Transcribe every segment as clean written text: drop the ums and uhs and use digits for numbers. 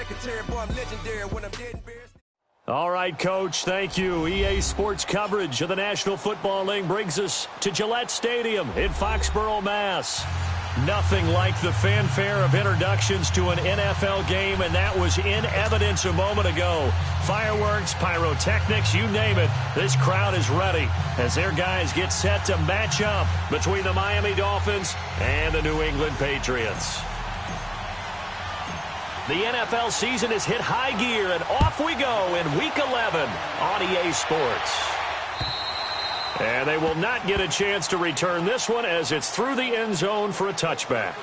secretary, boy, I'm legendary when I'm dead and buried. All right, Coach, thank you. EA Sports coverage of the National Football League brings us to Gillette Stadium in Foxborough, Mass. Nothing like the fanfare of introductions to an NFL game, and that was in evidence a moment ago. Fireworks, pyrotechnics, you name it. This crowd is ready as their guys get set to match up between the Miami Dolphins and the New England Patriots. The NFL season has hit high gear, and off we go in Week 11 on EA Sports. And they will not get a chance to return this one as it's through the end zone for a touchback.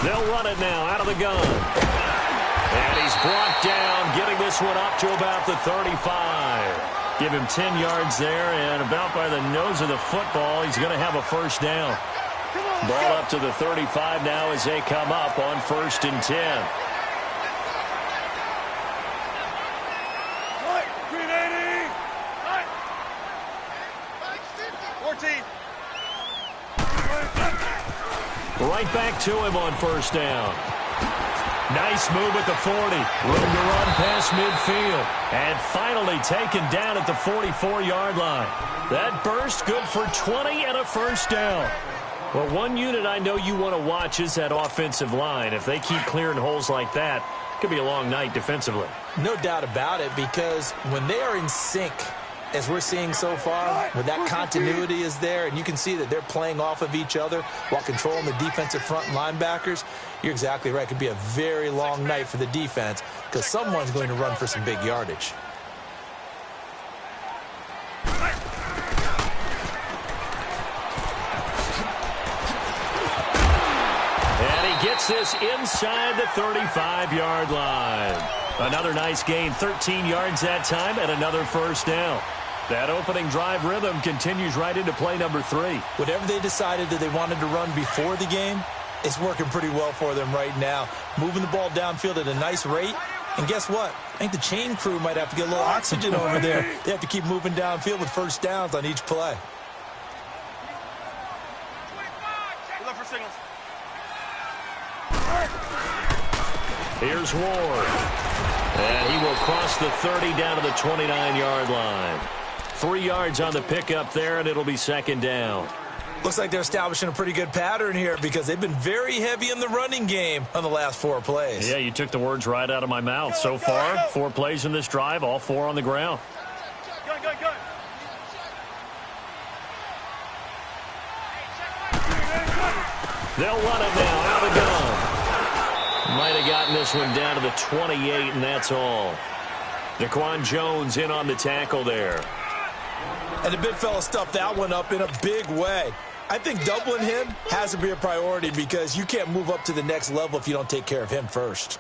They'll run it now out of the gun. And he's brought down, getting this one up to about the 35. Give him 10 yards there, and about by the nose of the football, he's going to have a first down. Ball up to the 35 now as they come up on 1st and 10. Right back to him on first down. Nice move at the 40. Room to run past midfield. And finally taken down at the 44-yard line. That burst good for 20 and a first down. Well, one unit I know you want to watch is that offensive line. If they keep clearing holes like that, it could be a long night defensively. No doubt about it, because when they are in sync, as we're seeing so far, when that continuity is there and you can see that they're playing off of each other while controlling the defensive front linebackers, you're exactly right. It could be a very long night for the defense because someone's going to run for some big yardage. And he gets this inside the 35-yard line. Another nice gain, 13 yards that time, and another first down. That opening drive rhythm continues right into play number 3. Whatever they decided that they wanted to run before the game, it's working pretty well for them right now. Moving the ball downfield at a nice rate. And guess what? I think the chain crew might have to get a little oxygen over there. They have to keep moving downfield with first downs on each play. Here's Ward. And he will cross the 30 down to the 29-yard line. 3 yards on the pickup there, and it'll be second down. Looks like they're establishing a pretty good pattern here because they've been very heavy in the running game on the last 4 plays. Yeah, you took the words right out of my mouth. So far, 4 plays in this drive, all 4 on the ground. They'll run it now out of the gun. Might have gotten this one down to the 28, and that's all. Daquan Jones in on the tackle there. And the big fella stuffed that one up in a big way. I think doubling him has to be a priority because you can't move up to the next level if you don't take care of him first.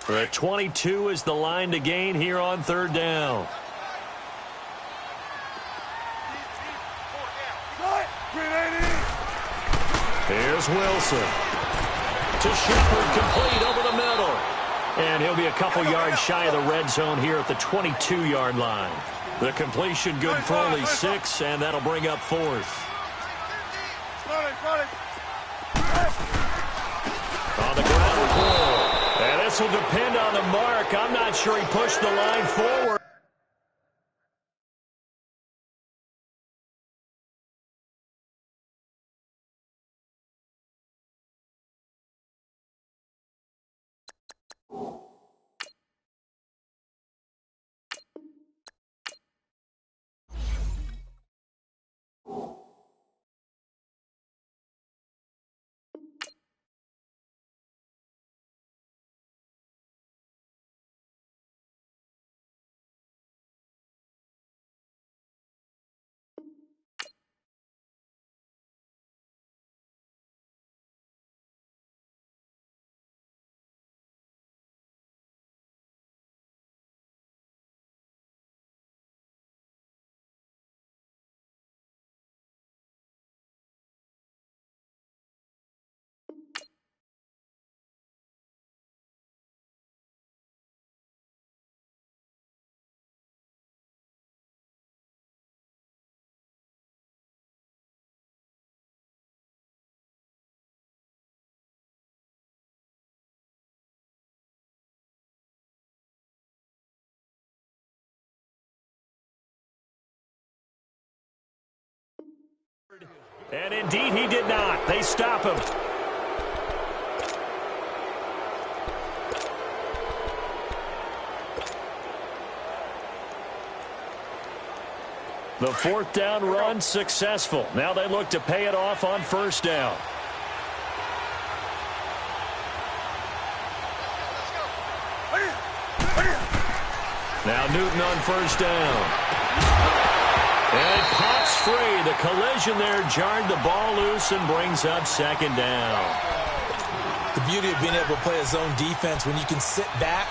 The 22 is the line to gain here on third down. Here's Wilson. To Shepard, complete over the middle. And he'll be a couple yards shy of the red zone here at the 22-yard line. The completion good for only 6, and that'll bring up 4th. On the ground ball. And this will depend on the mark. I'm not sure he pushed the line forward. And indeed he did not. They stop him. The fourth down run successful. Now they look to pay it off on first down. Now Newton on first down. And it pops free. The collision there jarred the ball loose and brings up second down. The beauty of being able to play a zone defense when you can sit back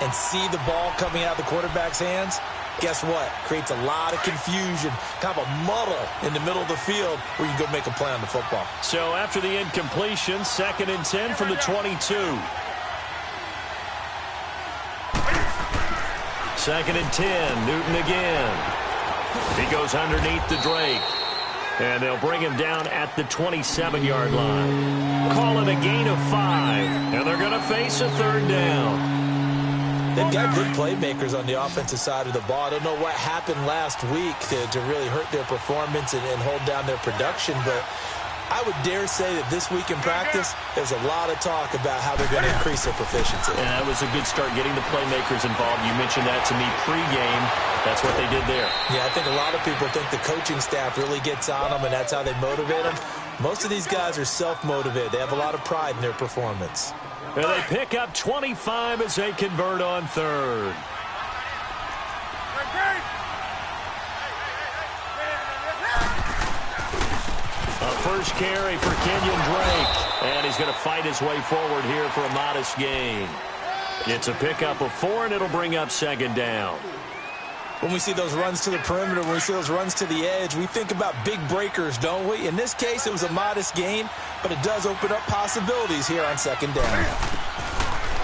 and see the ball coming out of the quarterback's hands. Guess what? Creates a lot of confusion, kind of a muddle in the middle of the field where you can go make a play on the football. So after the incompletion, 2nd and 10 from the 22. 2nd and 10, Newton again. He goes underneath to Drake. And they'll bring him down at the 27-yard line. Call it a gain of 5. And they're going to face a third down. They've got good playmakers on the offensive side of the ball. I don't know what happened last week to really hurt their performance and hold down their production, but I would dare say that this week in practice, there's a lot of talk about how they're going to increase their proficiency. And that was a good start, getting the playmakers involved. You mentioned that to me pregame. That's what they did there. Yeah, I think a lot of people think the coaching staff really gets on them, and that's how they motivate them. Most of these guys are self-motivated. They have a lot of pride in their performance. And they pick up 25 as they convert on third. A first carry for Kenyon Drake. And he's going to fight his way forward here for a modest gain. It's a pickup of 4, and it'll bring up second down. When we see those runs to the perimeter, when we see those runs to the edge, we think about big breakers, don't we? In this case, it was a modest gain, but it does open up possibilities here on second down.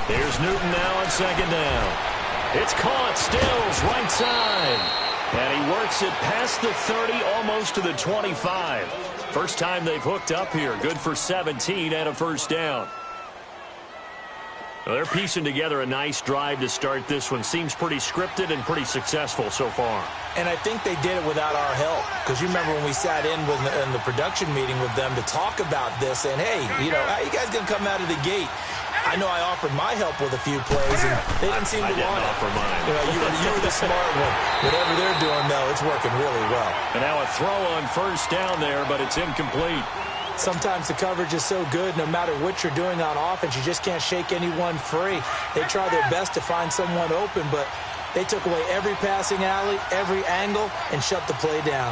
Here's Newton now on second down. It's caught, Stills, right side. And he works it past the 30, almost to the 25. First time they've hooked up here. Good for 17 and a first down. Well, they're piecing together a nice drive to start this one. Seems pretty scripted and pretty successful so far. And I think they did it without our help. Because you remember when we sat in the production meeting with them to talk about this, and hey, you know, how you guys going to come out of the gate? I know I offered my help with a few plays, and they didn't seem to want it. I didn't offer mine. You know, you were the smart one. Whatever they're doing, though, it's working really well. And now a throw on first down there, but it's incomplete. Sometimes the coverage is so good, no matter what you're doing on offense, you just can't shake anyone free. They try their best to find someone open, but they took away every passing alley, every angle, and shut the play down.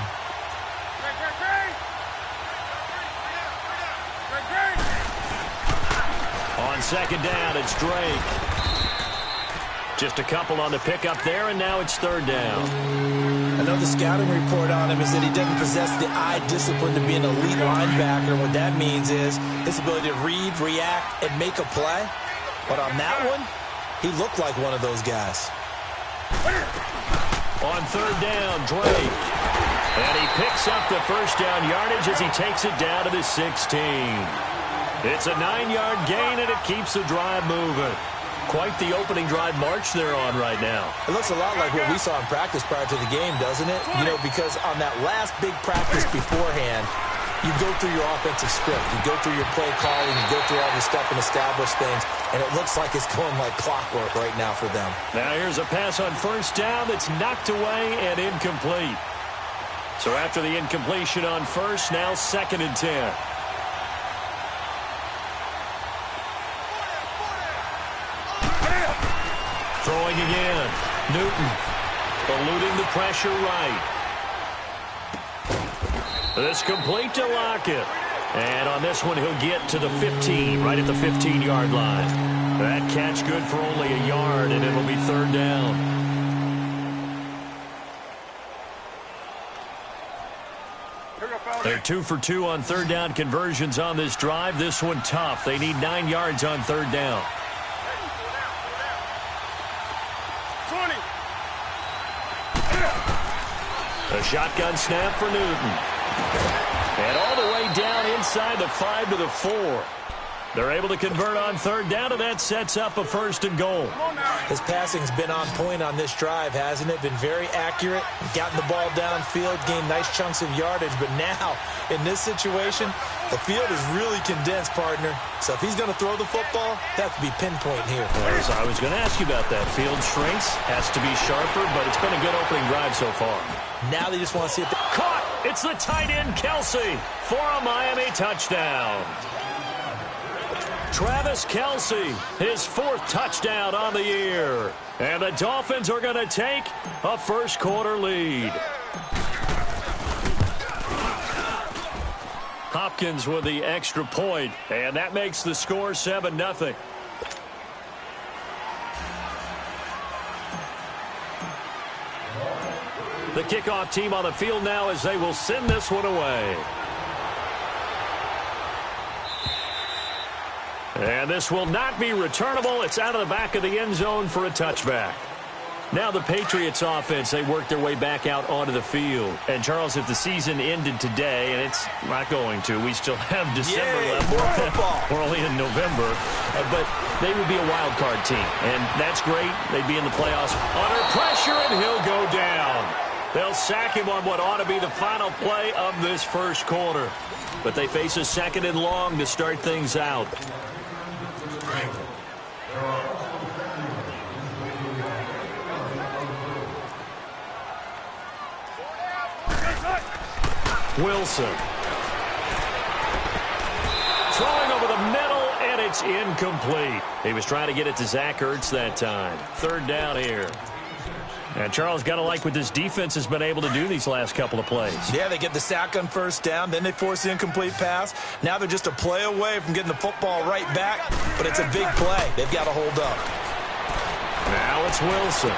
On second down, it's Drake. Just a couple on the pickup there, and now it's third down. I know the scouting report on him is that he doesn't possess the eye discipline to be an elite linebacker. What that means is his ability to read, react, and make a play. But on that one, he looked like one of those guys. On third down, Drake. And he picks up the first down yardage as he takes it down to the 16. It's a 9-yard gain, and it keeps the drive moving. Quite the opening drive march they're on right now. It looks a lot like what we saw in practice prior to the game, doesn't it? You know, because on that last big practice beforehand, you go through your offensive script, you go through your play calling, you go through all the stuff and establish things, and it looks like it's going like clockwork right now for them. Now here's a pass on first down that's knocked away and incomplete. So after the incompletion on first, now 2nd and 10. Throwing again. Newton eluding the pressure right. This complete to Lockett. And on this one, he'll get to the 15, right at the 15-yard line. That catch good for only a yard, and it'll be third down. They're 2 for 2 on third down conversions on this drive. This one tough. They need 9 yards on third down. A shotgun snap for Newton. And all the way down inside the 5 to the 4. They're able to convert on third down, and that sets up a 1st and goal. His passing's been on point on this drive, hasn't it? Been very accurate, gotten the ball downfield, gained nice chunks of yardage. But now, in this situation, the field is really condensed, partner. So if he's going to throw the football, that has to be pinpoint here. Well, I was going to ask you about that. Field shrinks, has to be sharper, but it's been a good opening drive so far. Now they just want to see if they... Caught! It's the tight end, Kelsey, for a Miami touchdown. Travis Kelsey, his 4th touchdown on the year. And the Dolphins are going to take a first-quarter lead. Hopkins with the extra point, and that makes the score 7-0. The kickoff team on the field now as they will send this one away. And this will not be returnable. It's out of the back of the end zone for a touchback. Now the Patriots offense, they work their way back out onto the field. And, Charles, if the season ended today, and it's not going to, we still have December left. More football. We're only in November. But they would be a wild card team. And that's great. They'd be in the playoffs under pressure, and he'll go down. They'll sack him on what ought to be the final play of this first quarter. But they face a 2nd and long to start things out. Wilson. Throwing over the middle, and it's incomplete. He was trying to get it to Zach Ertz that time. 3rd down here. And Charles, got to like what this defense has been able to do these last couple of plays. Yeah, they get the sack on 1st down, then they force the incomplete pass. Now they're just a play away from getting the football right back, but it's a big play. They've got to hold up. Now it's Wilson.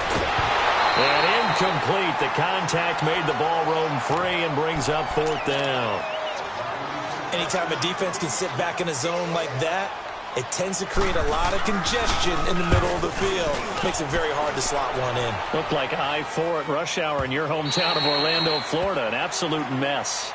And incomplete. The contact made the ball roam free and brings up 4th down. Anytime a defense can sit back in a zone like that, it tends to create a lot of congestion in the middle of the field. Makes it very hard to slot one in. Looked like I-4 at rush hour in your hometown of Orlando, Florida. An absolute mess.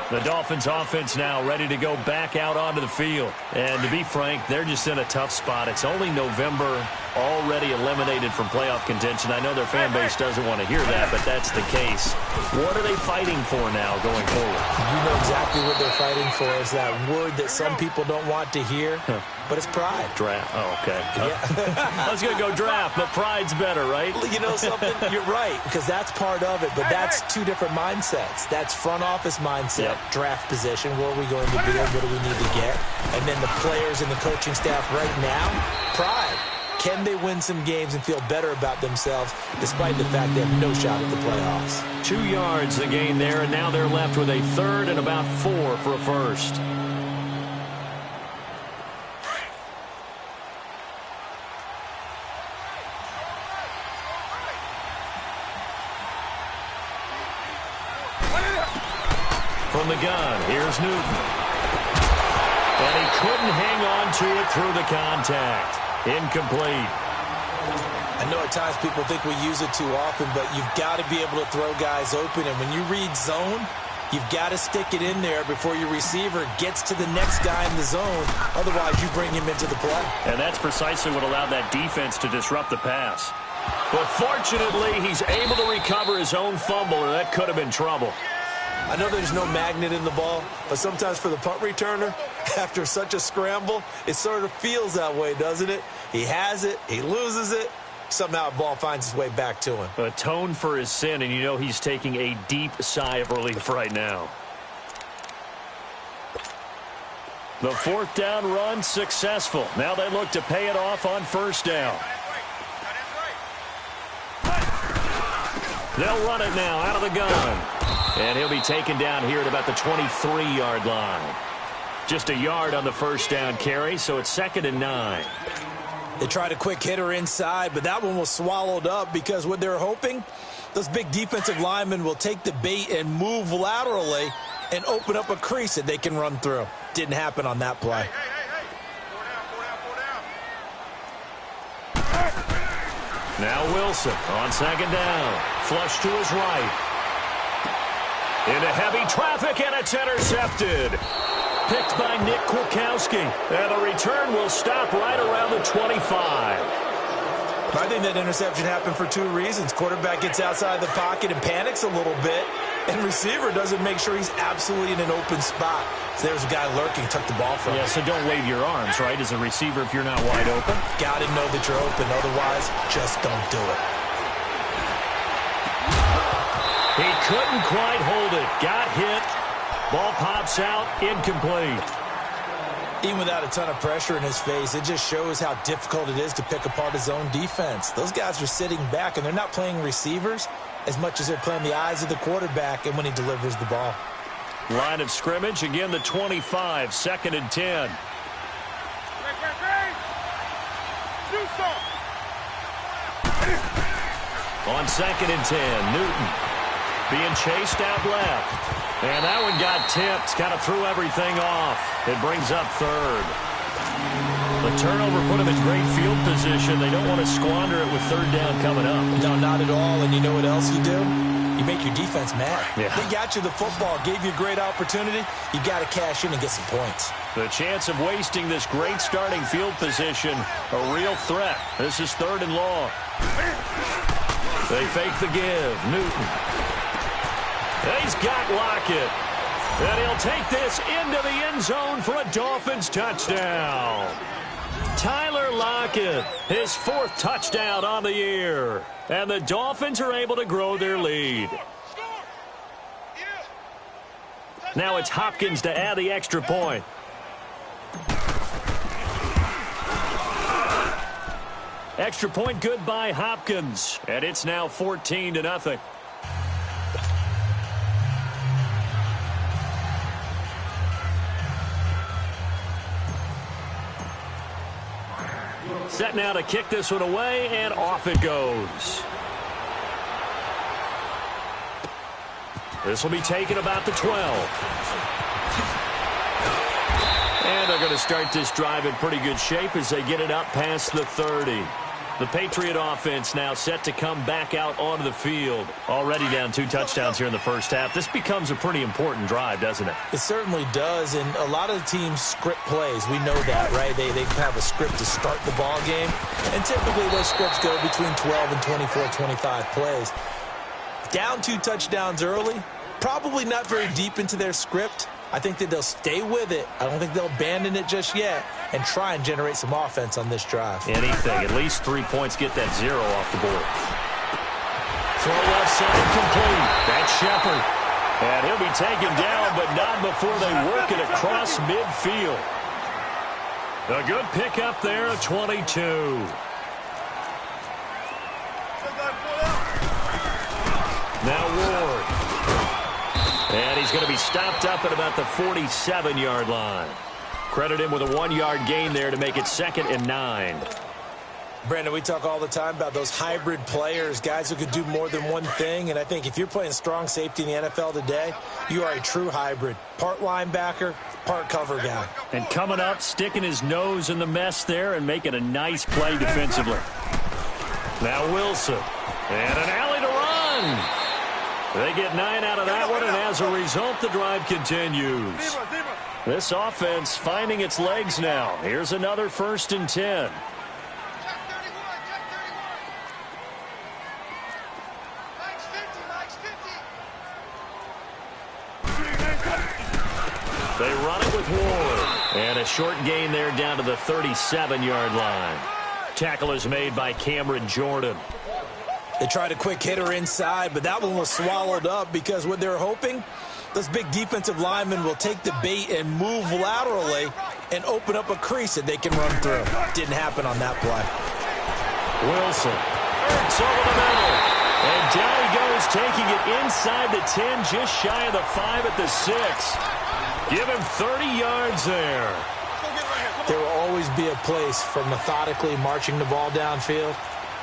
The Dolphins offense now ready to go back out onto the field. And to be frank, they're just in a tough spot. It's only November, already eliminated from playoff contention. I know their fan base doesn't want to hear that, but that's the case. What are they fighting for now going forward? You know exactly what they're fighting for. Is that word that some people don't want to hear, but it's pride. Draft. Oh, okay. Yeah. I was going to go draft, but pride's better, right? You know something? You're right, because that's part of it, but that's 2 different mindsets. That's front office mindset, draft position, where are we going to be and what do we need to get? And then the players and the coaching staff right now, pride. Can they win some games and feel better about themselves despite the fact they have no shot at the playoffs? 2 yards the gain there, and now they're left with a 3rd and about 4 for a first. From the gun, here's Newton. And he couldn't hang on to it through the contact. Incomplete. I know at times people think we use it too often, but you've got to be able to throw guys open. And when you read zone, you've got to stick it in there before your receiver gets to the next guy in the zone. Otherwise, you bring him into the play. And that's precisely what allowed that defense to disrupt the pass. But fortunately, he's able to recover his own fumble, or that could have been trouble. I know there's no magnet in the ball, but sometimes for the punt returner, after such a scramble, it sort of feels that way, doesn't it? He has it, he loses it, somehow the ball finds its way back to him. Atone for his sin, and you know he's taking a deep sigh of relief right now. The 4th down run successful. Now they look to pay it off on 1st down. They'll run it now out of the gun. And he'll be taken down here at about the 23-yard line. Just a yard on the 1st down carry, so it's 2nd and 9. They tried a quick hitter inside, but that one was swallowed up because what they're hoping, those big defensive linemen will take the bait and move laterally and open up a crease that they can run through. Didn't happen on that play. Now Wilson on 2nd down. Flush to his right. Into heavy traffic, and it's intercepted. picked by Nick Kwiatkowski. And the return will stop right around the 25. I think that interception happened for two reasons. Quarterback gets outside the pocket and panics a little bit, and receiver doesn't make sure he's absolutely in an open spot. So there's a guy lurking, took the ball from him. Yeah, so don't wave your arms, right, as a receiver if you're not wide open. Got to know that you're open. Otherwise, just don't do it. He couldn't quite hold it. Got hit. Ball pops out, incomplete. Even without a ton of pressure in his face, it just shows how difficult it is to pick apart his own defense. Those guys are sitting back, and they're not playing receivers as much as they're playing the eyes of the quarterback and when he delivers the ball. Line of scrimmage, again the 25, 2nd and 10. On 2nd and 10, Newton being chased out left. And that one got tipped, kind of threw everything off. It brings up 3rd. The turnover put them in great field position. They don't want to squander it with 3rd down coming up. No, not at all. And you know what else you do? You make your defense mad. Yeah. They got you the football, gave you a great opportunity. You got to cash in and get some points. The chance of wasting this great starting field position, a real threat. This is 3rd and long. They fake the give. Newton. He's got Lockett. And he'll take this into the end zone for a Dolphins touchdown. Tyler Lockett, his 4th touchdown on the year. And the Dolphins are able to grow their lead. Now it's Hopkins to add the extra point. Extra point good by Hopkins. And it's now 14-0. Set now to kick this one away, and off it goes. This will be taken about the 12. And they're going to start this drive in pretty good shape as they get it up past the 30. The Patriot offense now set to come back out onto the field. Already down 2 touchdowns here in the first half. This becomes a pretty important drive, doesn't it? It certainly does, and a lot of the teams script plays. We know that, right? They have a script to start the ball game, and typically those scripts go between 12 and 24, 25 plays. Down 2 touchdowns early, probably not very deep into their script. I think that they'll stay with it. I don't think they'll abandon it just yet and try and generate some offense on this drive. Anything. At least 3 points. Get that 0 off the board. Throw left side complete. That's Shepard. And he'll be taken down, but not before they work it across midfield. A good pickup there at 22. Now Ward. And he's going to be stopped up at about the 47-yard line. Credit him with a 1-yard gain there to make it 2nd and 9. Brandon, we talk all the time about those hybrid players, guys who could do more than one thing. And I think if you're playing strong safety in the NFL today, you are a true hybrid. Part linebacker, part cover guy. And coming up, sticking his nose in the mess there and making a nice play defensively. Now Wilson. And an alley to run. They get 9 out of that one, and as a result, the drive continues. This offense finding its legs now. Here's another 1st and 10. They run it with Ward. And a short gain there down to the 37-yard line. Tackle is made by Cameron Jordan. They tried a quick hitter inside, but that one was swallowed up because what they're hoping, those big defensive linemen will take the bait and move laterally and open up a crease that they can run through. Didn't happen on that play. Wilson. It's over the middle. And down he goes, taking it inside the 10, just shy of the 5 at the 6. Give him 30 yards there. There will always be a place for methodically marching the ball downfield.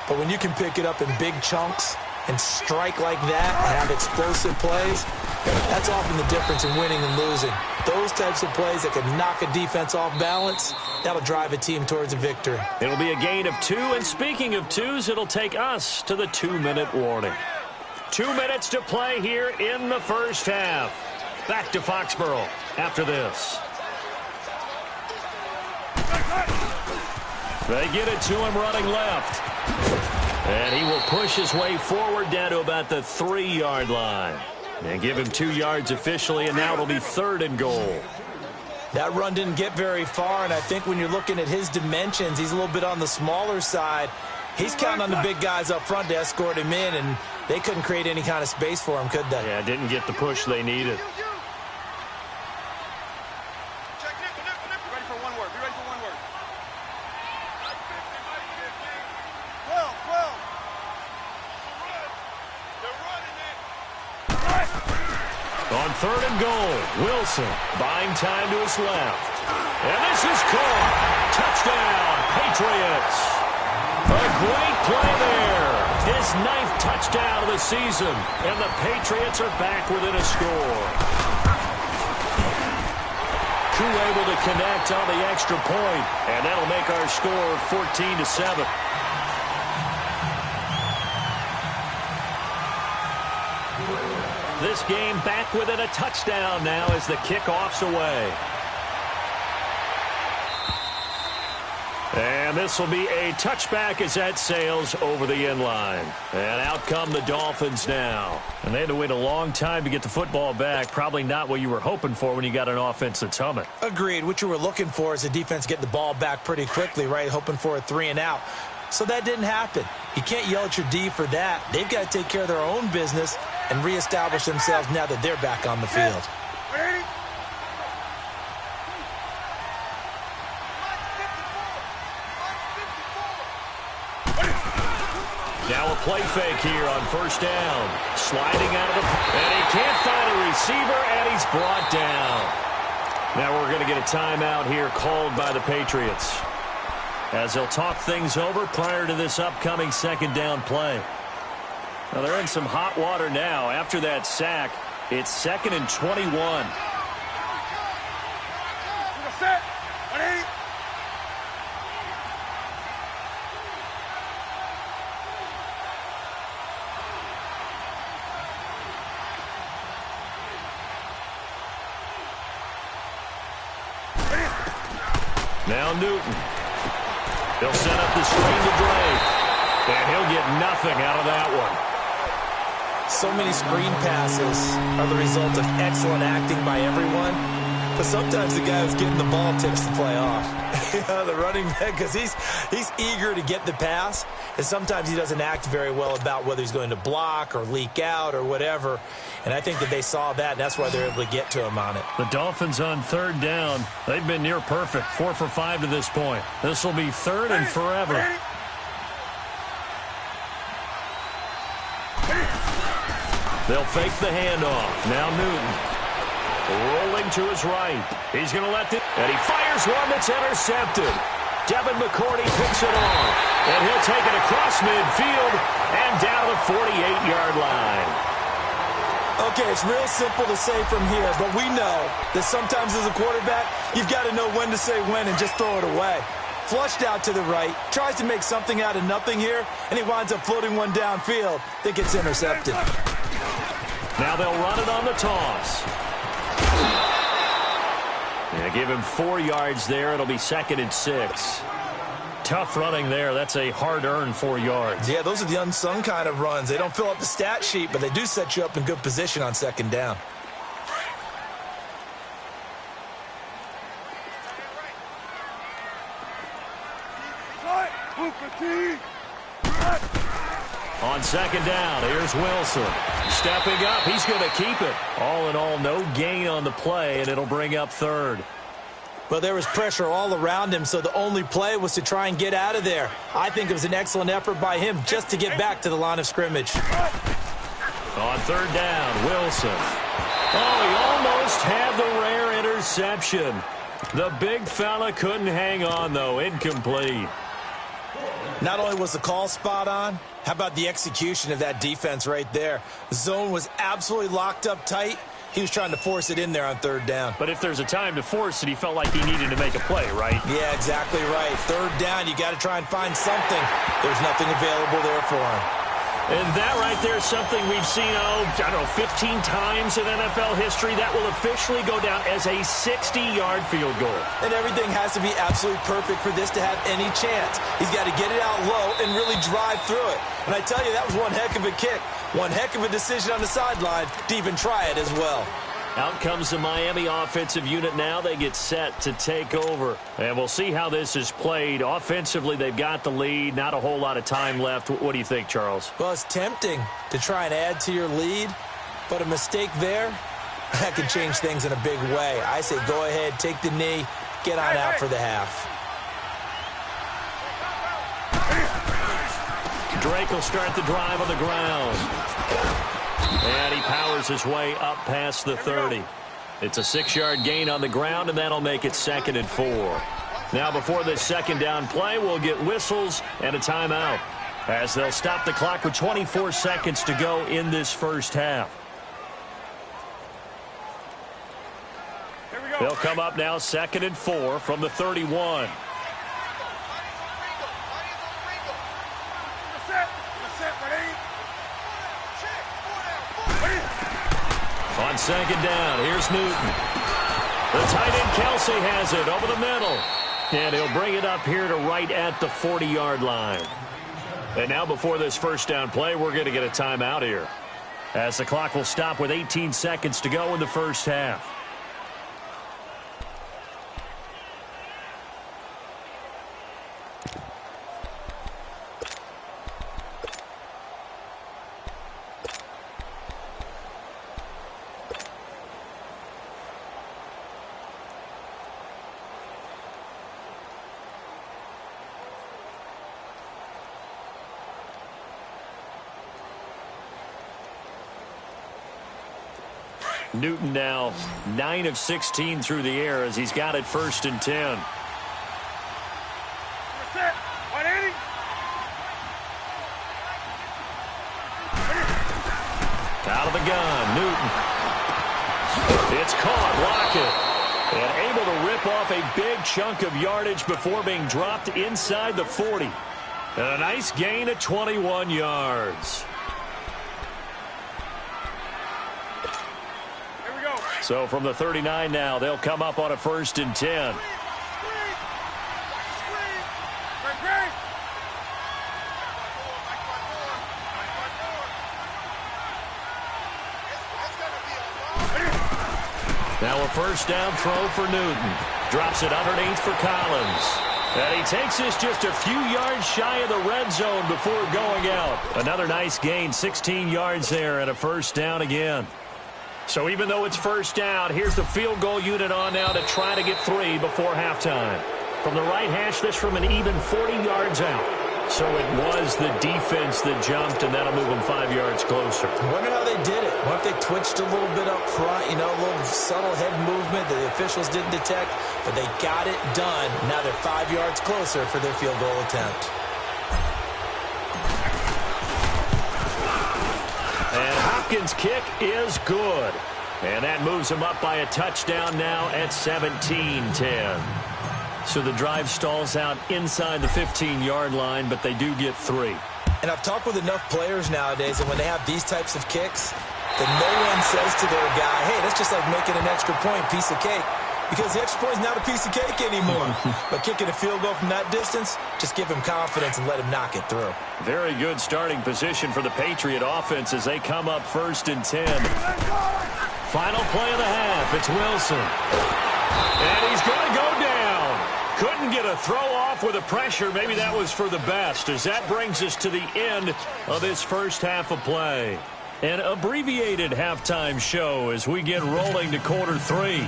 But when you can pick it up in big chunks and strike like that and have explosive plays, that's often the difference in winning and losing. Those types of plays that can knock a defense off balance, that'll drive a team towards a victory. It'll be a gain of 2, and speaking of 2s, it'll take us to the 2-minute warning. 2 minutes to play here in the first half. Back to Foxborough after this. They get it to him running left. And he will push his way forward down to about the 3-yard line. And give him 2 yards officially, and now it'll be 3rd and goal. That run didn't get very far, and I think when you're looking at his dimensions, he's a little bit on the smaller side. He's counting on the big guys up front to escort him in, and they couldn't create any kind of space for him, could they? Yeah, didn't get the push they needed. On 3rd and goal, Wilson buying time to his left. And this is caught. Touchdown, Patriots. A great play there. His 9th touchdown of the season. And the Patriots are back within a score. Koo able to connect on the extra point. And that'll make our score 14-7. This game back within a touchdown now as the kickoff's away. And this will be a touchback as that sails over the end line. And out come the Dolphins now. And they had to wait a long time to get the football back. Probably not what you were hoping for when you got an offense that's humming. Agreed. What you were looking for is the defense getting the ball back pretty quickly, right? Hoping for a 3-and-out. So that didn't happen. You can't yell at your D for that. They've got to take care of their own business and reestablish themselves now that they're back on the field. Now a play fake here on 1st down. Sliding out of the... And he can't find a receiver, and he's brought down. Now we're going to get a timeout here called by the Patriots, as they'll talk things over prior to this upcoming 2nd down play. Now they're in some hot water now. After that sack, it's 2nd and 21. Now Newton. They'll set up the screen to Drake. And he'll get nothing out of that one. So many screen passes are the result of excellent acting by everyone. But sometimes the guy who's getting the ball tips the play off. The running back, because he's eager to get the pass. And sometimes he doesn't act very well about whether he's going to block or leak out or whatever. And I think that they saw that, and that's why they're able to get to him on it. The Dolphins on 3rd down. They've been near perfect. 4 for 5 to this point. This will be 3rd and forever. They'll fake the handoff. Now Newton. Rolling to his right. He's going to let it. And he fires one that's intercepted. Devin McCourty picks it off. And he'll take it across midfield and down to the 48-yard line. Okay, it's real simple to say from here, but we know that sometimes as a quarterback, you've got to know when to say when and just throw it away. Flushed out to the right, tries to make something out of nothing here, and he winds up floating one downfield that gets intercepted. Now they'll run it on the toss. Yeah, give him 4 yards there. It'll be 2nd and 6. Tough running there. That's a hard-earned 4 yards. Yeah, those are the unsung kind of runs. They don't fill up the stat sheet, but they do set you up in good position on 2nd down. On 2nd down, here's Wilson. Stepping up, he's going to keep it. All in all, no gain on the play, and it'll bring up 3rd. Well, there was pressure all around him, so the only play was to try and get out of there. I think it was an excellent effort by him just to get back to the line of scrimmage. On 3rd down, Wilson. Oh, he almost had the rare interception. The big fella couldn't hang on, though. Incomplete. Not only was the call spot on, how about the execution of that defense right there? The zone was absolutely locked up tight. He was trying to force it in there on 3rd down. But if there's a time to force it, he felt like he needed to make a play, right? Yeah, exactly right. 3rd down, you got to try and find something. There's nothing available there for him. And that right there is something we've seen, I don't know, 15 times in NFL history. That will officially go down as a 60-yard field goal. And everything has to be absolutely perfect for this to have any chance. He's got to get it out low and really drive through it. And I tell you, that was one heck of a kick. One heck of a decision on the sideline to even try it as well. Out comes the Miami offensive unit now. They get set to take over. And we'll see how this is played. Offensively, they've got the lead. Not a whole lot of time left. What do you think, Charles? Well, it's tempting to try and add to your lead, but a mistake there, that could change things in a big way. I say go ahead, take the knee, get on out for the half. Drake will start the drive on the ground. And he powers his way up past the 30. It's a 6-yard gain on the ground, and that'll make it 2nd and 4. Now, before this second down play, we'll get whistles and a timeout, as they'll stop the clock with 24 seconds to go in this first half. They'll come up now 2nd and 4 from the 31. On second down, here's Newton. The tight end Kelsey has it over the middle. And he'll bring it up here to right at the 40-yard line. And now before this first down play, we're going to get a timeout here, as the clock will stop with 18 seconds to go in the first half. Newton now 9 of 16 through the air as he's got it 1st and 10. Out of the gun, Newton. It's caught, Lockett. And able to rip off a big chunk of yardage before being dropped inside the 40. And a nice gain of 21 yards. So from the 39 now, they'll come up on a 1st and 10. Now a first down throw for Newton. Drops it underneath for Collins. And he takes this just a few yards shy of the red zone before going out. Another nice gain, 16 yards there, and a first down again. So even though it's first down, here's the field goal unit on now to try to get 3 before halftime. From the right hash, this from an even 40 yards out. So it was the defense that jumped, and that'll move them 5 yards closer. I wonder how they did it. What if they twitched a little bit up front, you know, a little subtle head movement that the officials didn't detect, but they got it done. Now they're 5 yards closer for their field goal attempt. And Hopkins' kick is good. And that moves him up by a touchdown now at 17-10. So the drive stalls out inside the 15-yard line, but they do get 3. And I've talked with enough players nowadays, and when they have these types of kicks, that no one says to their guy, hey, that's just like making an extra point, piece of cake. Because the extra point is not a piece of cake anymore. But kicking a field goal from that distance, just give him confidence and let him knock it through. Very good starting position for the Patriot offense as they come up 1st and 10. Final play of the half. It's Wilson. And he's going to go down. Couldn't get a throw off with the pressure. Maybe that was for the best, as that brings us to the end of this first half of play. An abbreviated halftime show as we get rolling to quarter 3.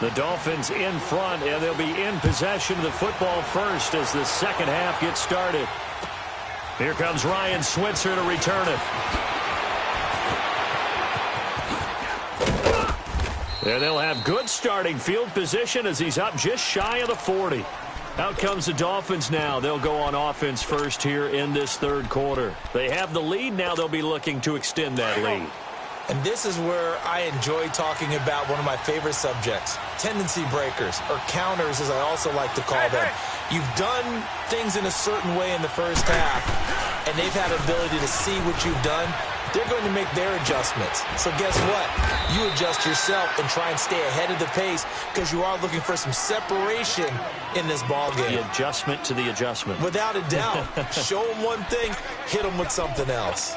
The Dolphins in front, and they'll be in possession of the football first as the second half gets started. Here comes Ryan Switzer to return it. And they'll have good starting field position as he's up just shy of the 40. Out comes the Dolphins now. They'll go on offense first here in this third quarter. They have the lead. Now they'll be looking to extend that lead. And this is where I enjoy talking about one of my favorite subjects, tendency breakers, or counters as I also like to call them. You've done things in a certain way in the first half, and they've had the ability to see what you've done. They're going to make their adjustments. So guess what? You adjust yourself and try and stay ahead of the pace because you are looking for some separation in this ball game. The adjustment to the adjustment. Without a doubt. Show them one thing, hit them with something else.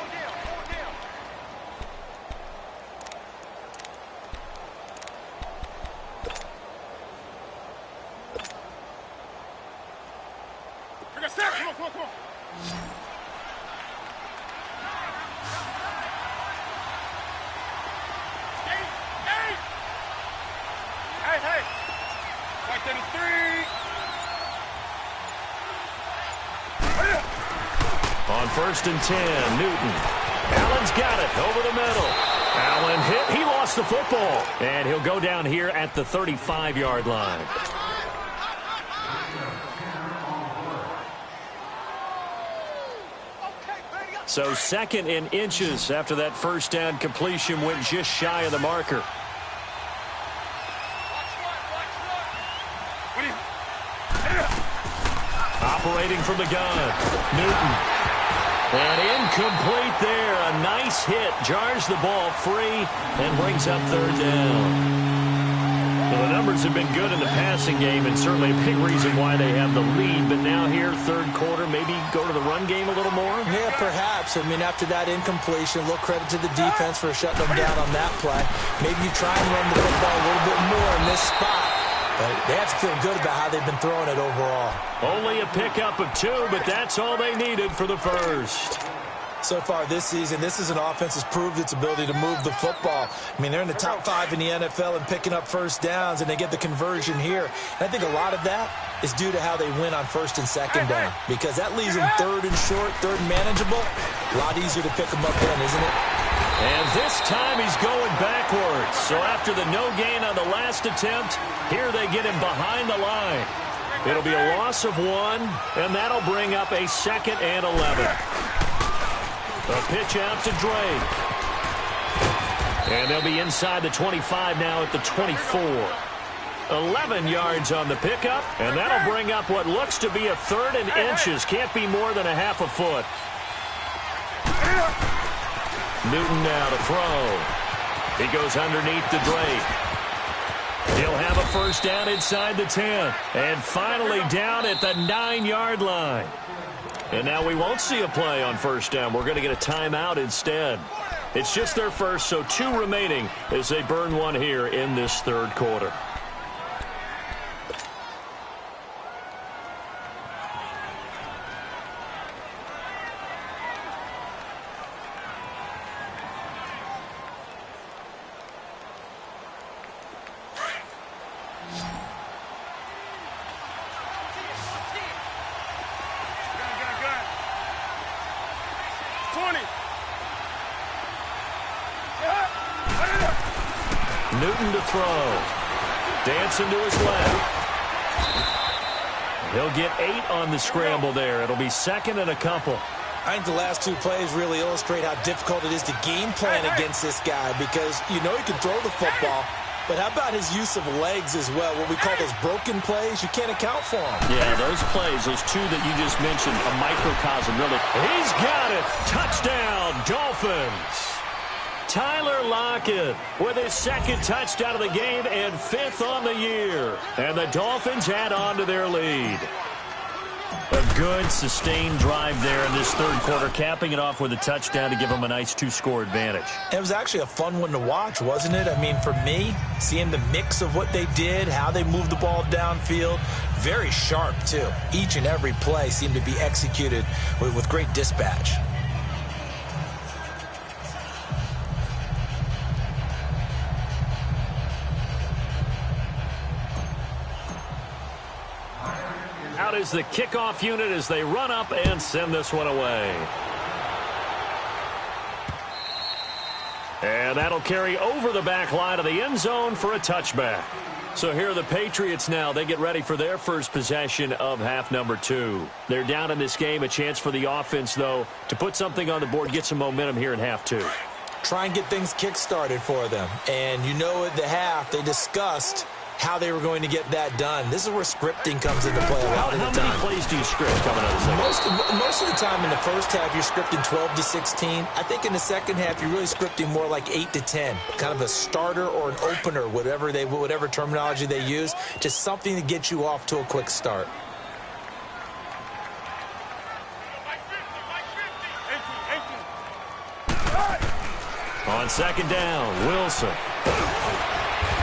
Come on. Hey. Right there to three. On 1st and 10, Newton. Allen's got it over the middle. Allen hit. He lost the football. And he'll go down here at the 35-yard line. So 2nd and inches after that first down completion went just shy of the marker. Operating from the gun, Newton. And incomplete there. A nice hit. Jars the ball free and brings up 3rd down. Well, the numbers have been good in the passing game and certainly a big reason why they have the lead. But now here, 3rd quarter, maybe go to the run game a little more? Yeah, perhaps. I mean, after that incompletion, a little credit to the defense for shutting them down on that play. Maybe you try and run the football a little bit more in this spot. But they have to feel good about how they've been throwing it overall. Only a pickup of 2, but that's all they needed for the first. So far this season, this is an offense that's proved its ability to move the football. I mean, they're in the top 5 in the NFL and picking up first downs, and they get the conversion here. And I think a lot of that is due to how they win on 1st and 2nd down, because that leaves them 3rd and short, 3rd and manageable. A lot easier to pick them up then, isn't it? And this time he's going backwards. So after the no gain on the last attempt, here they get him behind the line. It'll be a loss of 1, and that'll bring up a 2nd and 11. A pitch out to Drake. And they'll be inside the 25 now at the 24. 11 yards on the pickup, and that'll bring up what looks to be a 3rd and inches. Can't be more than a half a foot. Newton now to throw. He goes underneath to Drake. He'll have a first down inside the 10. And finally down at the 9-yard line. And now we won't see a play on first down. We're going to get a timeout instead. It's just their first, so 2 remaining as they burn 1 here in this 3rd quarter. Newton to throw. Dancing to his left. He'll get 8 on the scramble there. It'll be 2nd and a couple. I think the last 2 plays really illustrate how difficult it is to game plan against this guy, because you know he can throw the football, but how about his use of legs as well? What we call those broken plays, you can't account for them. Yeah, those plays, those 2 that you just mentioned, a microcosm, really. He's got it. Touchdown, Dolphins. Tyler Lockett with his 2nd touchdown of the game and 5th on the year. And the Dolphins add on to their lead. A good, sustained drive there in this 3rd quarter, capping it off with a touchdown to give them a nice 2-score advantage. It was actually a fun one to watch, wasn't it? I mean, for me, seeing the mix of what they did, how they moved the ball downfield, very sharp, too. Each and every play seemed to be executed with great dispatch. Out is the kickoff unit as they run up and send this one away. And that'll carry over the back line of the end zone for a touchback. So here are the Patriots now. They get ready for their first possession of half number 2. They're down in this game. A chance for the offense, though, to put something on the board, get some momentum here in half 2. try and get things kick-started for them. And you know at the half, they discussed how they were going to get that done. This is where scripting comes into play a lot of the time. How many plays do you script coming out of the second? Most of the time in the first half, you're scripting 12 to 16. I think in the second half, you're really scripting more like 8 to 10. Kind of a starter or an opener, whatever terminology they use. Just something to get you off to a quick start. On second down, Wilson.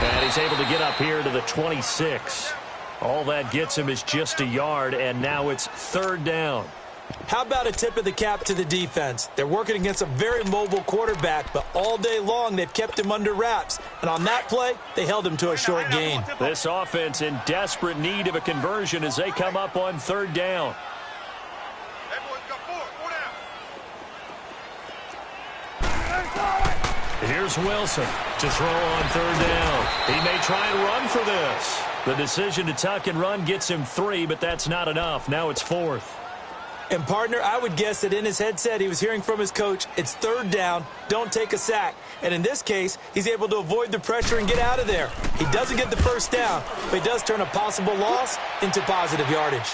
And he's able to get up here to the 26. All that gets him is just a yard, and now it's third down. How about a tip of the cap to the defense? They're working against a very mobile quarterback, but all day long they've kept him under wraps. And on that play, they held him to a short gain. This offense in desperate need of a conversion as they come up on third down. Here's Wilson to throw on third down. He may try and run for this. The decision to tuck and run gets him 3, but that's not enough. Now it's fourth. And, partner, I would guess that in his headset he was hearing from his coach, it's third down, don't take a sack. And in this case, he's able to avoid the pressure and get out of there. He doesn't get the first down, but he does turn a possible loss into positive yardage.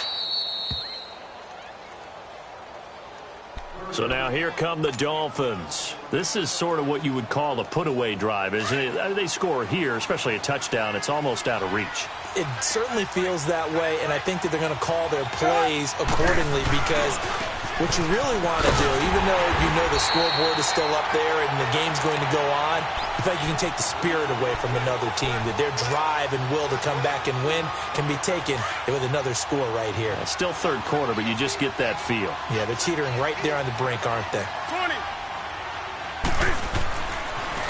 So now here come the Dolphins. This is sort of what you would call a put-away drive, isn't it? They score here, especially a touchdown. It's almost out of reach. It certainly feels that way, and I think that they're going to call their plays accordingly because what you really want to do, even though you know the scoreboard is still up there and the game's going to go on, you feel like you can take the spirit away from another team, that their drive and will to come back and win can be taken with another score right here. It's still third quarter, but you just get that feel. Yeah, they're teetering right there on the brink, aren't they? 20.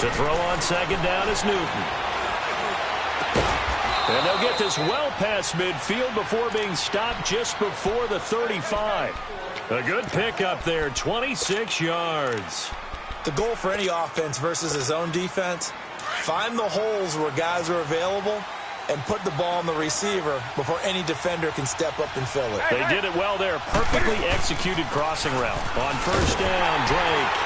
To throw on second down is Newton. And they'll get this well past midfield before being stopped just before the 35. A good pickup there, 26 yards. The goal for any offense versus his own defense, find the holes where guys are available and put the ball on the receiver before any defender can step up and fill it. They did it well there. Perfectly executed crossing route. On first down, Drake.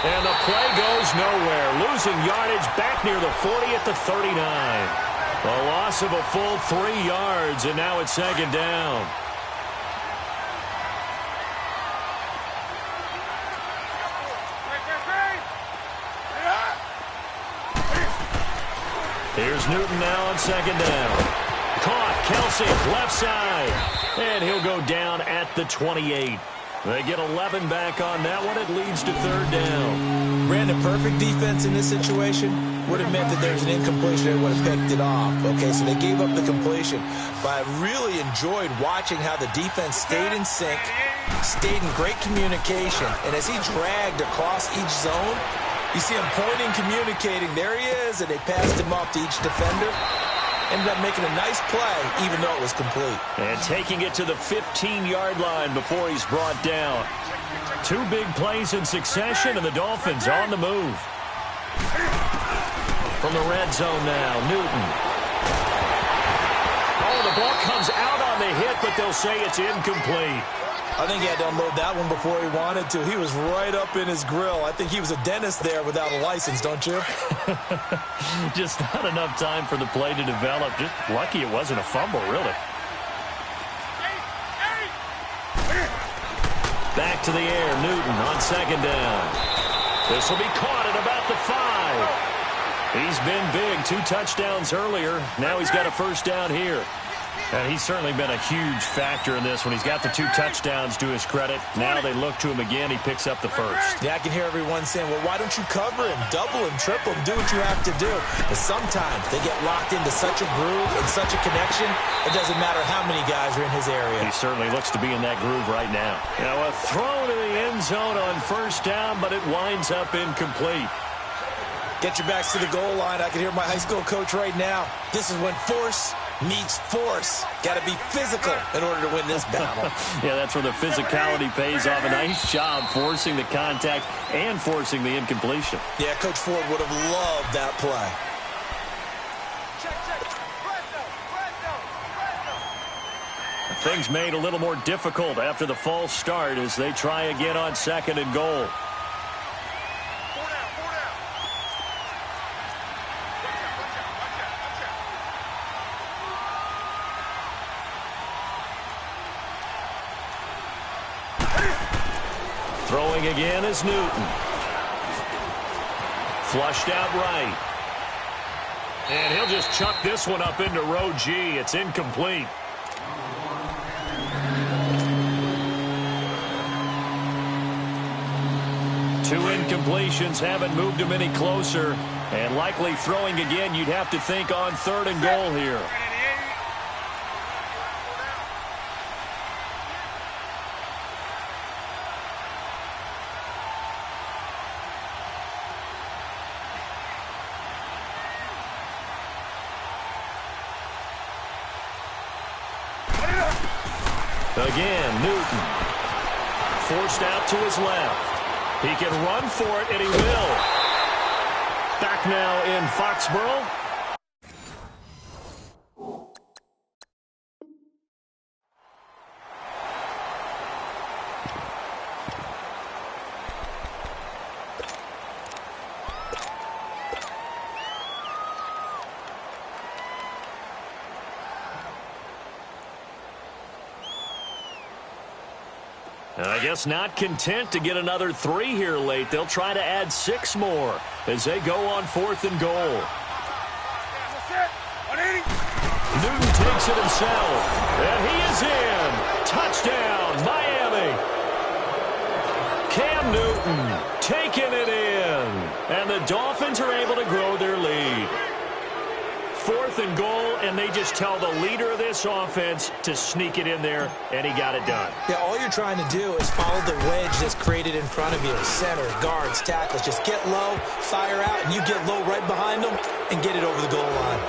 And the play goes nowhere. Losing yardage back near the 40 at the 39. A loss of a full 3 yards, and now it's second down. Here's Newton now on second down. Caught, Kelsey, left side. And he'll go down at the 28. They get 11 back on that one. It leads to third down. Brandon, perfect defense in this situation would have meant that there's an incompletion. They would have picked it off. Okay, so they gave up the completion. But I really enjoyed watching how the defense stayed in sync, stayed in great communication. And as he dragged across each zone, you see him pointing, communicating. There he is, and they passed him off to each defender. Ended up making a nice play, even though it was complete. And taking it to the 15-yard line before he's brought down. 2 big plays in succession, and the Dolphins on the move. From the red zone now, Newton. Oh, the ball comes out on the hit, but they'll say it's incomplete. I think he had to unload that one before he wanted to. He was right up in his grill. I think he was a dentist there without a license, don't you? Just not enough time for the play to develop. Just lucky it wasn't a fumble, really. Back to the air, Newton on second down. This will be caught at about the 5. He's been big, 2 touchdowns earlier. Now he's got a first down here. And he's certainly been a huge factor in this when he's got the 2 touchdowns to his credit. Now they look to him again. He picks up the first. Yeah, I can hear everyone saying, well, why don't you cover him, double him, triple him, do what you have to do. But sometimes they get locked into such a groove and such a connection, it doesn't matter how many guys are in his area. He certainly looks to be in that groove right now. You know, a throw to the end zone on first down, but it winds up incomplete. Get your backs to the goal line. I can hear my high school coach right now. This is when force meets force. Got to be physical in order to win this battle. Yeah, that's where the physicality pays off. A nice job forcing the contact and forcing the incompletion. Yeah, Coach Ford would have loved that play. Things made a little more difficult after the false start as they try again on second and goal. Throwing again is Newton. Flushed out right. And he'll just chuck this one up into row G. It's incomplete. Two incompletions haven't moved him any closer. And likely throwing again, you'd have to think on 3rd and goal here. Again, Newton. Forced out to his left. He can run for it, and he will. Back now in Foxborough. I guess not content to get another 3 here late. They'll try to add 6 more as they go on 4th and goal. Newton takes it himself, and he is in. Touchdown, Miami. Cam Newton taking it in, and the Dolphins are able to grow their lead. 4th and goal, and they just tell the leader of this offense to sneak it in there, and he got it done. Yeah, all you're trying to do is follow the wedge that's created in front of you. Center, guards, tackles. Just get low, fire out, and you get low right behind them and get it over the goal line.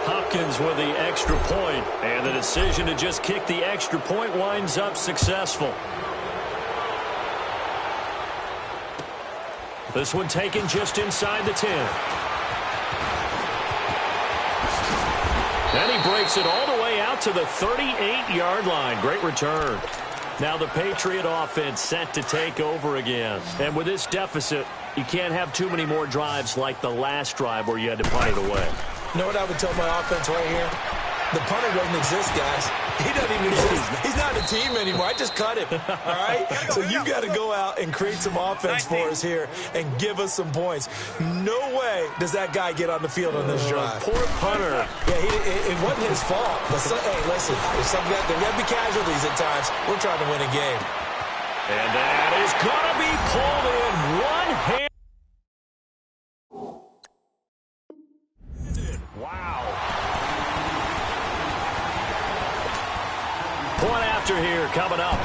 Hopkins with the extra point, and the decision to just kick the extra point winds up successful. This one taken just inside the 10. And he breaks it all the way out to the 38-yard line. Great return. Now the Patriot offense set to take over again. And with this deficit, you can't have too many more drives like the last drive where you had to punt it away. You know what I would tell my offense right here? The punter doesn't exist, guys. He doesn't even exist. He's not a team anymore. I just cut him, all right? So you've got to go out and create some offense for us here and give us some points. No way does that guy get on the field on this drive. Poor punter. Yeah, it wasn't his fault. But hey, listen, there got to be casualties at times. We're trying to win a game. And that is going to be pulled in one hand. Wow. Point after here coming up.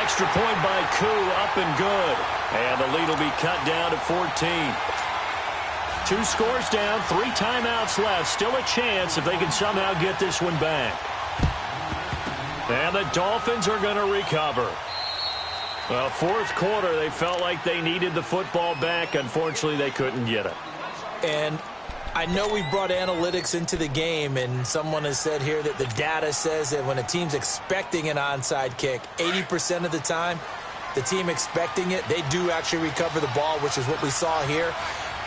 Extra point by Koo, up and good. And the lead will be cut down to 14. 2 scores down, 3 timeouts left. Still a chance if they can somehow get this one back. And the Dolphins are going to recover. Well, 4th quarter, they felt like they needed the football back. Unfortunately, they couldn't get it. And I know we brought analytics into the game, and someone has said here that the data says that when a team's expecting an onside kick, 80% of the time, the team expecting it, they do actually recover the ball, which is what we saw here.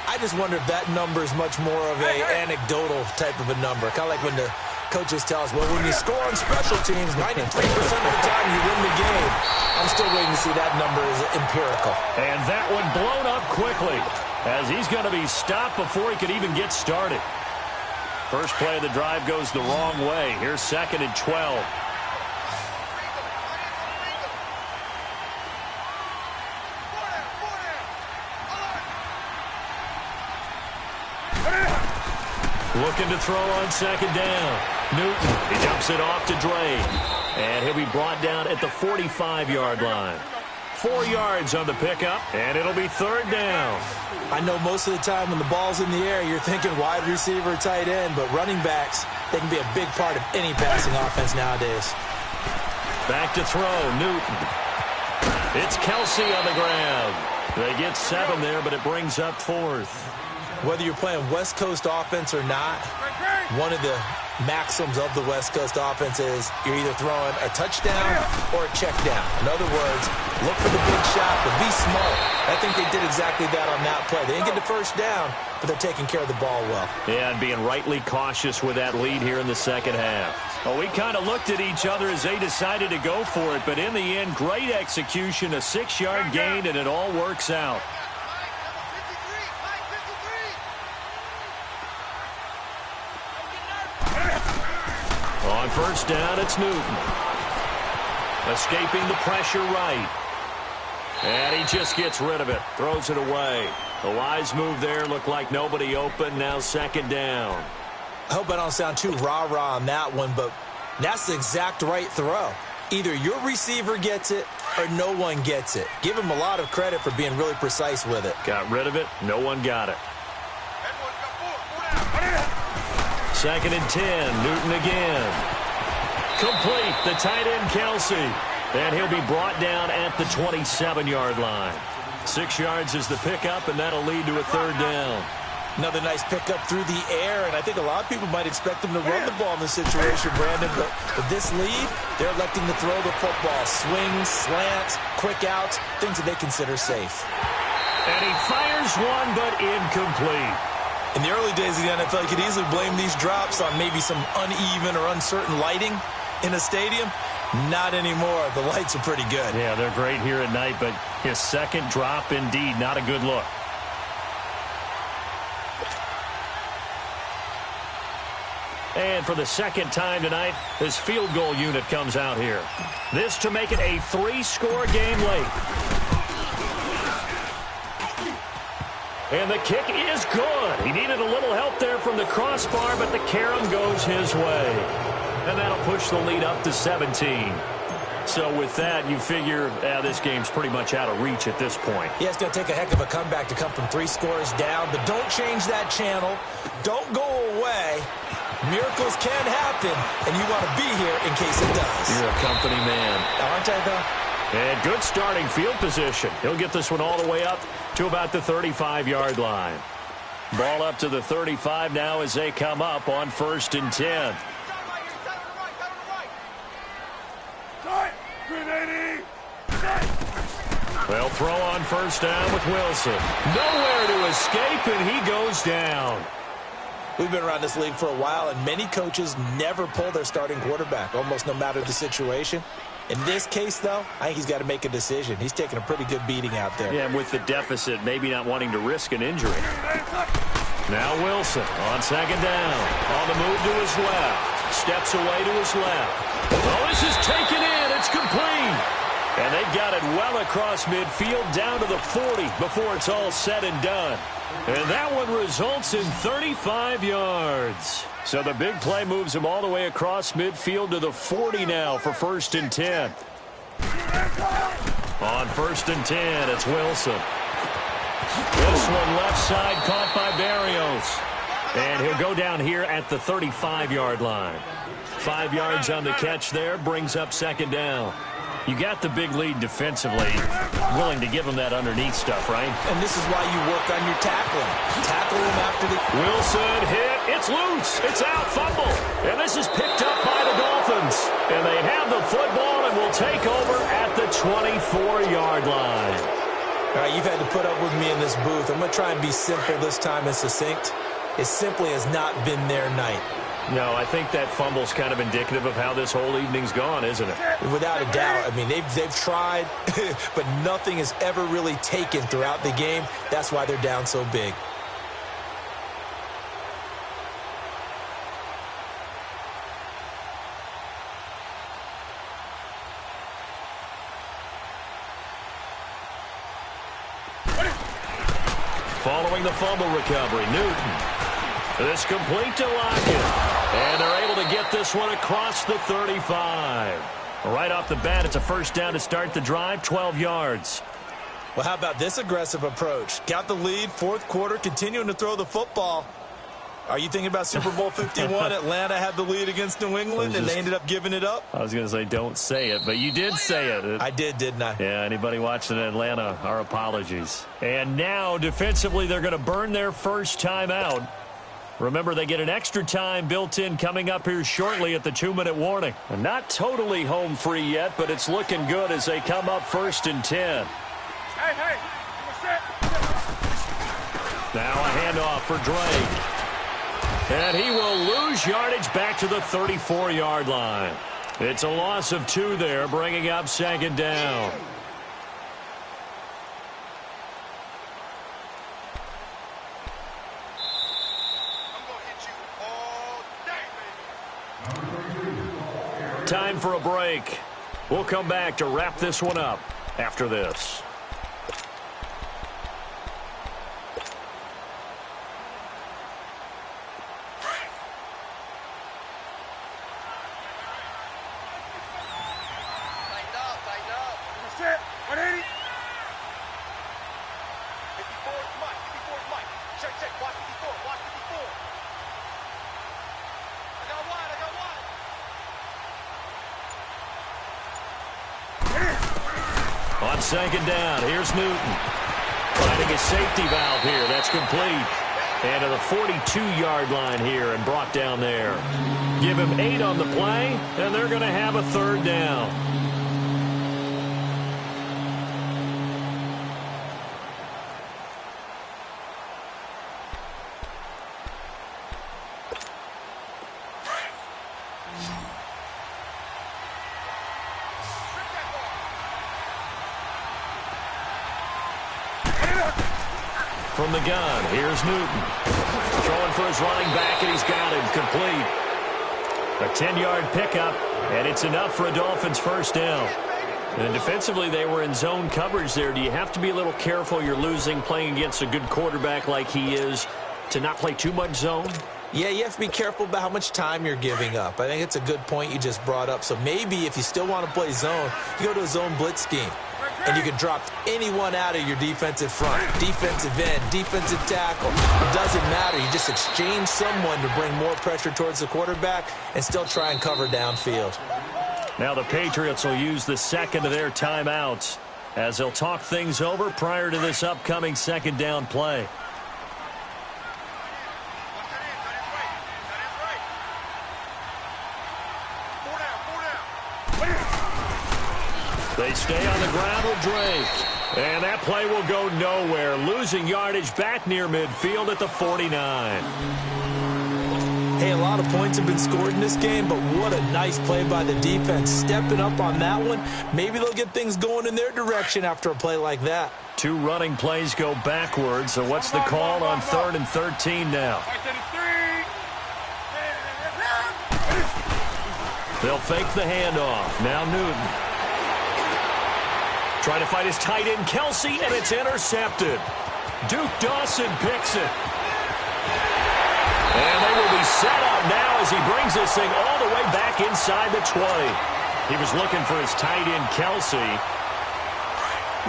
I just wonder if that number is much more of a anecdotal type of a number. Kind of like when the coaches tell us, well, when you score on special teams, 93% of the time you win the game. I'm still waiting to see that number is empirical. And that one blown up quickly, as he's going to be stopped before he could even get started. First play of the drive goes the wrong way. Here's 2nd and 12. Looking to throw on 2nd down. Newton, he dumps it off to Dre. And he'll be brought down at the 45-yard line. 4 yards on the pickup, and it'll be 3rd down. I know most of the time when the ball's in the air, you're thinking wide receiver, tight end, but running backs, they can be a big part of any passing offense nowadays. Back to throw, Newton. It's Kelsey on the ground. They get 7 there, but it brings up 4th. Whether you're playing West Coast offense or not, one of the maxims of the West Coast offense is you're either throwing a touchdown or a check down. In other words, look for the big shot, but be smart. I think they did exactly that on that play. They didn't get the first down, but they're taking care of the ball well. Yeah, and being rightly cautious with that lead here in the second half. Well, we kind of looked at each other as they decided to go for it, but in the end, great execution, a 6-yard gain, and it all works out. On first down, it's Newton. Escaping the pressure right. And he just gets rid of it. Throws it away. The wise move there. Looked like nobody open. Now second down. I hope I don't sound too rah-rah on that one, but that's the exact right throw. Either your receiver gets it or no one gets it. Give him a lot of credit for being really precise with it. Got rid of it. No one got it. Second and 10. Newton again. Complete. The tight end, Kelsey. And he'll be brought down at the 27-yard line. 6 yards is the pickup, and that'll lead to a third down. Another nice pickup through the air, and I think a lot of people might expect them to run the ball in this situation, Brandon. But with this lead, they're electing to throw the football. Swings, slants, quick outs, things that they consider safe. And he fires one, but incomplete. In the early days of the NFL, you could easily blame these drops on maybe some uneven or uncertain lighting in a stadium. Not anymore. The lights are pretty good. Yeah, they're great here at night, but his second drop, indeed, not a good look. And for the second time tonight, his field goal unit comes out here. This to make it a 3-score game late. And the kick is good. He needed a little help there from the crossbar, but the carom goes his way. And that'll push the lead up to 17. So with that, you figure this game's pretty much out of reach at this point. Yeah, it's going to take a heck of a comeback to come from 3 scores down, but don't change that channel. Don't go away. Miracles can happen, and you want to be here in case it does. You're a company man. Aren't I, though? And good starting field position. He'll get this one all the way up to about the 35-yard line. Ball up to the 35 now as they come up on 1st and 10. They'll throw on first down with Wilson. Nowhere to escape, and he goes down. We've been around this league for a while, and many coaches never pull their starting quarterback, almost no matter the situation. In this case, though, I think he's got to make a decision. He's taking a pretty good beating out there. Yeah, and with the deficit, maybe not wanting to risk an injury. Now Wilson on second down. On the move to his left. Steps away to his left. Oh, this is taken in. It's complete. And they've got it well across midfield down to the 40 before it's all said and done. And that one results in 35 yards. So the big play moves him all the way across midfield to the 40 now for 1st and 10. On 1st and 10, it's Wilson. This one left side caught by Barrios. And he'll go down here at the 35-yard line. 5 yards on the catch there, brings up second down. You got the big lead defensively, willing to give him that underneath stuff, right? And this is why you work on your tackling. Tackle him after the... Wilson hit. It's loose. It's out. Fumble. And this is picked up by the Dolphins. And they have the football and will take over at the 24-yard line. All right, you've had to put up with me in this booth. I'm going to try and be simple this time and succinct. It simply has not been their night. No, I think that fumble's kind of indicative of how this whole evening's gone, isn't it? Without a doubt. I mean, they've tried, but nothing has ever really taken throughout the game. That's why they're down so big. Following the fumble recovery, Newton. This complete to Lockett. And they're able to get this one across the 35. Right off the bat, it's a first down to start the drive, 12 yards. Well, how about this aggressive approach? Got the lead, 4th quarter, continuing to throw the football. Are you thinking about Super Bowl 51? Atlanta had the lead against New England, and they ended up giving it up? I was going to say don't say it, but you did say it. I did, didn't I? Yeah, anybody watching Atlanta, our apologies. And now, defensively, they're going to burn their first time out. Remember, they get an extra time built in coming up here shortly at the 2-minute warning. And not totally home free yet, but it's looking good as they come up 1st and 10. Hey, Now a handoff for Drake. And he will lose yardage back to the 34-yard line. It's a loss of 2 there, bringing up 2nd down. Time for a break. We'll come back to wrap this one up after this. On 2nd down, here's Newton. Finding a safety valve here. That's complete. And to the 42-yard line here and brought down there. Give him 8 on the play, and they're going to have a 3rd down. From the gun, here's Newton. Throwing for his running back, and he's got him complete. A 10-yard pickup, and it's enough for a Dolphins 1st down. And defensively, they were in zone coverage there. Do you have to be a little careful? You're losing, playing against a good quarterback like he is, to not play too much zone? Yeah, you have to be careful about how much time you're giving up. I think it's a good point you just brought up. So maybe if you still want to play zone, you go to a zone blitz scheme. And you can drop anyone out of your defensive front. Defensive end, defensive tackle. It doesn't matter. You just exchange someone to bring more pressure towards the quarterback and still try and cover downfield. Now the Patriots will use the 2nd of their timeouts as they'll talk things over prior to this upcoming 2nd down play. They stay on the ground with Drake. And that play will go nowhere. Losing yardage back near midfield at the 49. Hey, a lot of points have been scored in this game, but what a nice play by the defense. Stepping up on that one. Maybe they'll get things going in their direction after a play like that. 2 running plays go backwards. So what's the call on 3rd and 13 now? They'll fake the handoff. Now Newton. Trying to fight his tight end, Kelsey, and it's intercepted. Duke Dawson picks it. And they will be set up now as he brings this thing all the way back inside the 20. He was looking for his tight end, Kelsey.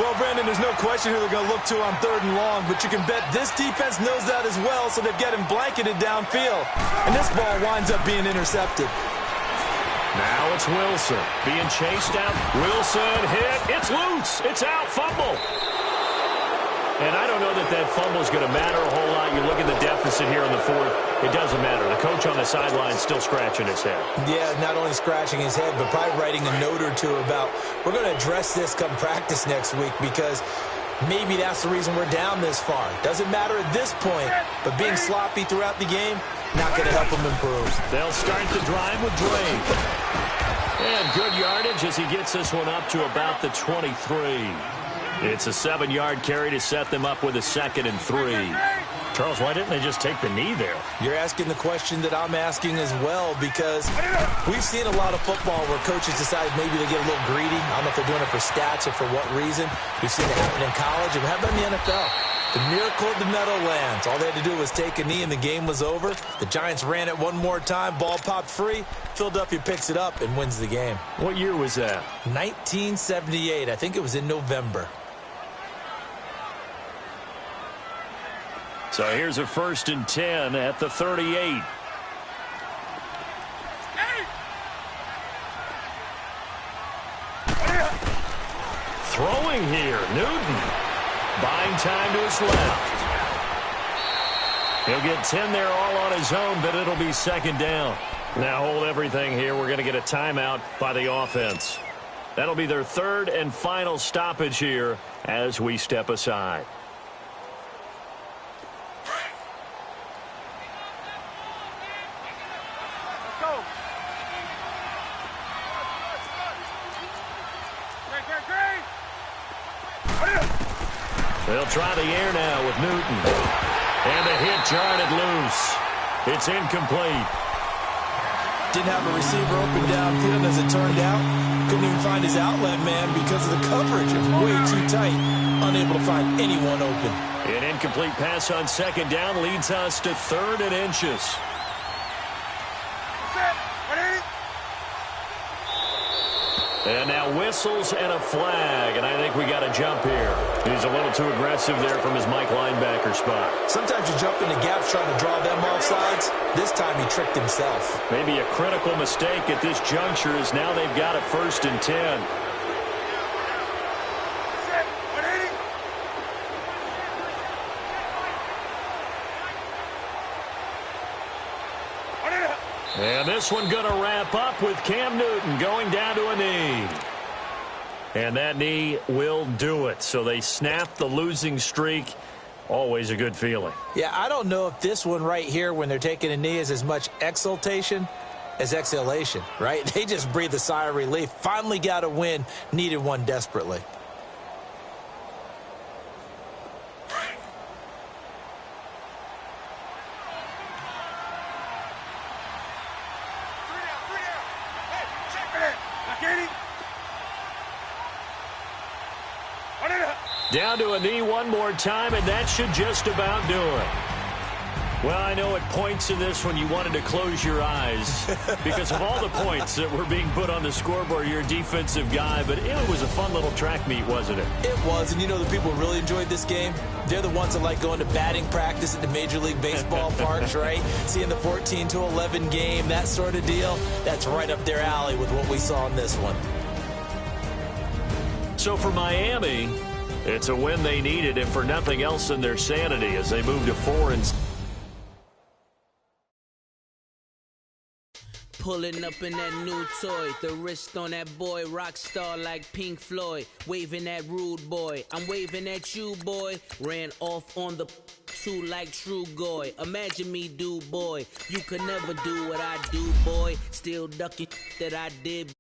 Well, Brandon, there's no question who they're going to look to on 3rd and long, but you can bet this defense knows that as well, so they're getting blanketed downfield. And this ball winds up being intercepted. Now it's Wilson being chased out. Wilson hit. It's loose. It's out. Fumble. And I don't know that that fumble is going to matter a whole lot. You look at the deficit here in the 4th. It doesn't matter. The coach on the sideline is still scratching his head. Yeah, not only scratching his head, but probably writing a note or two about, we're going to address this come practice next week because maybe that's the reason we're down this far. Doesn't matter at this point, but being sloppy throughout the game, not going to help them improve. They'll start the drive with Drake. And good yardage as he gets this one up to about the 23. It's a 7-yard carry to set them up with a 2nd and 3. Charles, why didn't they just take the knee there? You're asking the question that I'm asking as well, because we've seen a lot of football where coaches decide maybe they get a little greedy. I don't know if they're doing it for stats or for what reason. We've seen it happen in college. And how about in the NFL? The miracle of the Meadowlands. All they had to do was take a knee and the game was over. The Giants ran it one more time. Ball popped free. Philadelphia picks it up and wins the game. What year was that? 1978. I think it was in November. So here's a 1st and 10 at the 38. Throwing here, Newton. Buying time to his left. He'll get 10 there all on his own, but it'll be second down. Now hold everything here. We're going to get a timeout by the offense. That'll be their third and final stoppage here as we step aside. They'll try the air now with Newton. And the hit jarred it loose. It's incomplete. Didn't have a receiver open downfield as it turned out. Couldn't even find his outlet man because of the coverage. It was way too tight. Unable to find anyone open. An incomplete pass on second down leads us to 3rd and inches. And now whistles and a flag, and I think we got a jump here. He's a little too aggressive there from his Mike linebacker spot. Sometimes you jump into gaps trying to draw them off sides. This time he tricked himself. Maybe a critical mistake at this juncture is now they've got a 1st and 10. And this one going to wrap up with Cam Newton going down to a knee. And that knee will do it. So they snap the losing streak. Always a good feeling. Yeah, I don't know if this one right here when they're taking a knee is as much exultation as exhalation, right? They just breathe a sigh of relief. Finally got a win. Needed one desperately. Down to a knee one more time, and that should just about do it. Well, I know at points in this one you wanted to close your eyes because of all the points that were being put on the scoreboard. You're a defensive guy, but it was a fun little track meet, wasn't it? It was, and you know the people who really enjoyed this game? They're the ones that like going to batting practice at the Major League Baseball parks, right? Seeing the 14-11 game, that sort of deal. That's right up their alley with what we saw in this one. So for Miami, it's a win they needed, if for nothing else than their sanity, as they move to 4 and 6. Pulling up in that new toy, the wrist on that boy, rock star like Pink Floyd, waving at rude boy, I'm waving at you boy, ran off on the two like true goy, imagine me do boy, you could never do what I do boy, still ducking that I did